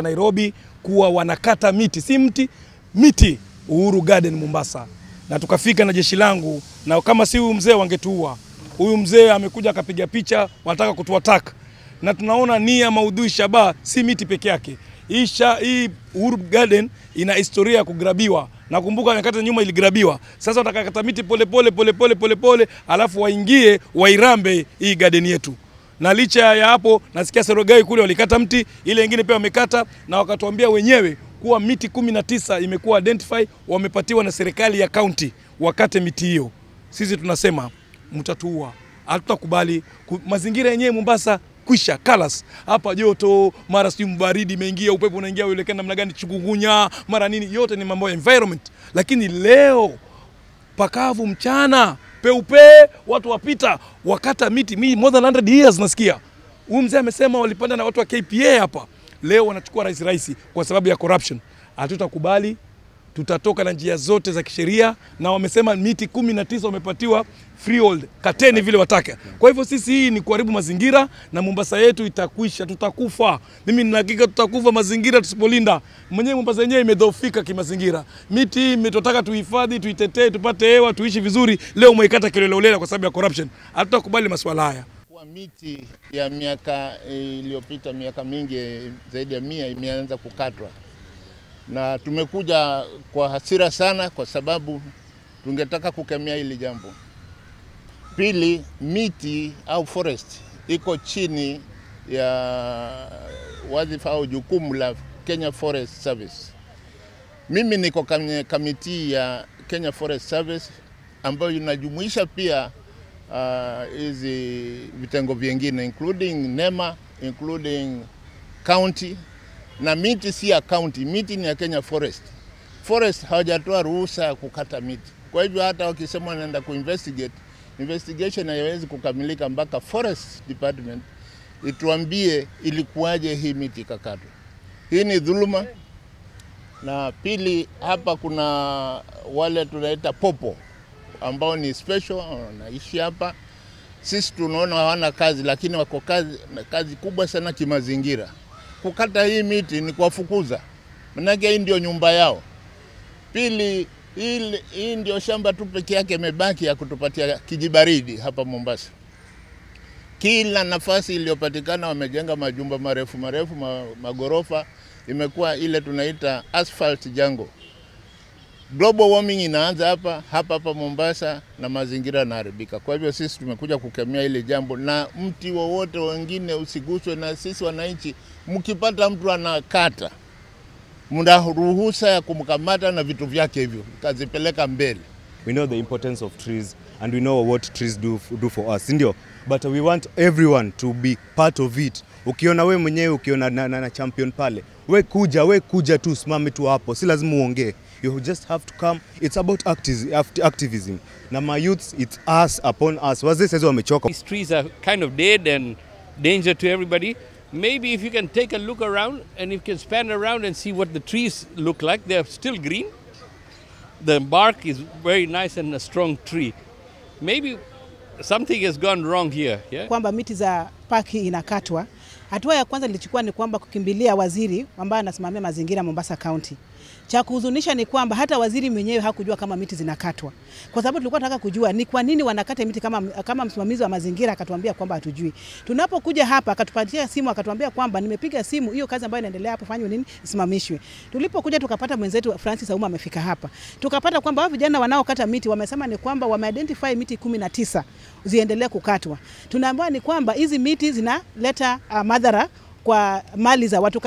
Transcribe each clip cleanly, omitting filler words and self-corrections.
Nairobi kuwa wanakata miti, si mti, miti Uhuru Garden Mombasa. Na tukafika na jeshi langu, na kama si huyu mzee wangetuua. Huyu mzee amekuja akapiga picha, wanataka kutuattack. Na tunaona nia maudhui shaba si miti peke yake. Hii Uhuru Garden ina historia ya kugrabiwa. Nakumbuka nyakati nyuma iligrabiwa. Sasa watakakata miti pole, alafu waingie wairambe hii garden yetu. Na licha ya hapo nasikia Serogai kule walikata mti, ile nyingine pia wamekata, na wakatuambia wenyewe kuwa miti 19 imekuwa identify, wamepatiwa na serikali ya county wakate miti hiyo. Sisi tunasema mtatuua. Hatutakubali. Mazingira yenyewe Mombasa kwisha, kalas. Hapa joto, mara si baridi imeingia, upepo unaingia uelekea namna gani, chikungunya, mara nini, yote ni mambo ya environment. Lakini leo pakavu mchana, peupe, watu wapita wakata miti more than 100 years nasikia. Huyu mzee amesema walipanda na watu wa KPA hapa. Leo wanachukua rais kwa sababu ya corruption. Hatutakubali, tutatoka na njia zote za kisheria, na wamesema miti 19 wamepatiwa freehold, kateni vile wataka. Kwa hivyo sisi hii ni kuharibu mazingira, na Mombasa yetu itakwisha, tutakufa. Mimi nina hakika tutakufa mazingira tusipolinda. Mwenyewe Mombasa yenyewe imedhoofika kimazingira. Miti hii imetotaka tuhifadhi, tuitetee, tupate hewa, tuishi vizuri. Leo mwaikata kelele kwa sababu ya corruption. Hatutakubali masuala haya. Kwa miti ya miaka iliyopita, miaka mingi zaidi ya 100 imeanza kukatwa. Na tumekuja kwa hasira sana kwa sababu tungetaka kukemea hili jambo. Pili, miti au forest iko chini ya wadhifa au jukumu la Kenya Forest Service. Mimi niko kwenye kamiti ya Kenya Forest Service ambayo inajumuisha pia hizi vitengo vingine including NEMA, including county. Na miti si ya county, miti ni ya Kenya Forest. Forest hawajatoa ruhusa ya kukata miti. Kwa hivyo hata wakisema wanaenda kuinvestigate, investigation haiwezi kukamilika mpaka Forest Department ituambie ilikuwaje hii miti kakatwa. Hii ni dhuluma. Na pili, hapa kuna wale tunaita popo ambao ni special, wanaishi hapa. Sisi tunaona hawana kazi, lakini wako kazi kubwa sana kimazingira. Kukata hii miti ni kuwafukuza. Manake hii ndio nyumba yao. Pili, hii ndio shamba tu pekee yake imebaki ya kutupatia kijibaridi hapa Mombasa. Kila nafasi iliyopatikana wamejenga majumba marefu, magorofa, imekuwa ile tunaita asphalt jungle. Global warming inaanza hapa Mombasa na mazingira yanaharibika. Kwa hivyo sisi tumekuja kukemea ile jambo, na mti wowote wengine usiguswe. Na sisi wananchi, mkipata mtu anakata, mna ruhusa ya kumkamata na vitu vyake hivyo kazipeleka mbele. We know the importance of trees and we know what trees do for us, ndio, but we want everyone to be part of it. Ukiona we mwenyewe, ukiona na champion pale, we kuja tu, simame tu hapo, si lazima uongee. You just have to come. It's about activism. Na my youths, it's us upon us. Wazee sasa wamechoka. These trees are kind of dead and danger to everybody. Maybe if you can take a look around and you can span around and see what the trees look like. They're still green. The bark is very nice and a strong tree. Maybe something has gone wrong here. Yeah? Kwamba miti za paki inakatwa. Hatua ya kwanza nilichukua ni kwamba kukimbilia waziri ambaye anasimamia mazingira Mombasa County. Cha kuhuzunisha ni kwamba hata waziri mwenyewe hakujua kama miti zinakatwa. Kwa sababu tulikuwa tunataka kujua ni kwa nini wanakata miti, kama msimamizi wa mazingira akatuambia kwamba hatujui. Tunapokuja hapa akatupatia simu akatuambia kwamba nimepiga simu, hiyo kazi ambayo inaendelea hapo fanywe nini, isimamishwe. Tulipokuja tukapata mwenzetu Francis Auma amefika hapa. Tukapata kwamba wao vijana wanaokata miti wamesema ni kwamba wameidentify miti 19 ziendelee kukatwa. Tunaambiwa ni kwamba hizi miti zinaleta madhara kwa mali za watu.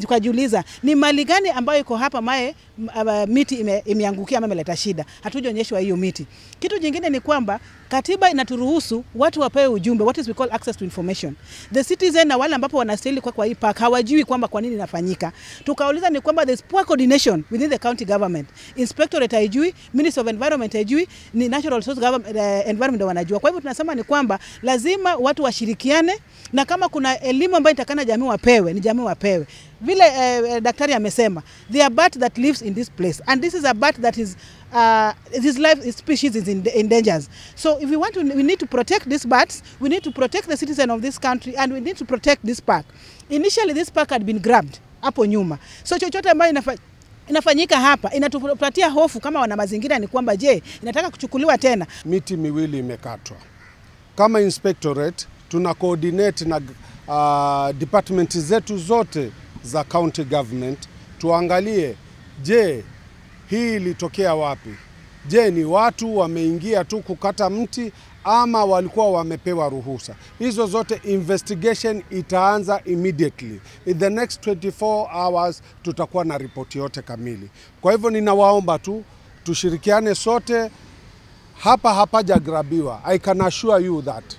Tukajiuliza ni mali gani ambayo iko hapa miti imeangukia ama imeleta shida. Hatujaonyeshwa hiyo miti. Kitu kingine ni kwamba katiba inaturuhusu watu wapewe ujumbe, what is we call access to information. The citizen na wale ambapo wanastahili kwa hii park hawajui kwamba kwa nini inafanyika. Tukauliza ni kwamba there's poor coordination within the county government. Inspectorate haijui, Ministry of Environment haijui, ni Natural Resource Environment wanajua. Kwa hivyo tunasema ni kwamba lazima watu washirikiane, na kama kuna elimu ambayo itakana jamii wapewe, ni jamii wapewe. Vile daktari amesema, there are birds that lives in this place, and this is a bird that is this life species is in danger. So if we need to protect these birds, we need to protect the citizen of this country, and we need to protect this park. Initially this park had been grabbed hapo nyuma. So chochote ambayo inafanyika hapa inatupatia hofu kama wana mazingira, ni kwamba je, inataka kuchukuliwa tena? Miti miwili imekatwa. Kama inspectorate tuna coordinate na department zetu zote za county government, tuangalie, je, hii ilitokea wapi? Je, ni watu wameingia tu kukata mti ama walikuwa wamepewa ruhusa? Hizo zote investigation itaanza immediately. In the next 24 hours tutakuwa na ripoti yote kamili. Kwa hivyo ninawaomba tu tushirikiane sote, hapa hapajagrabiwa. I can assure you that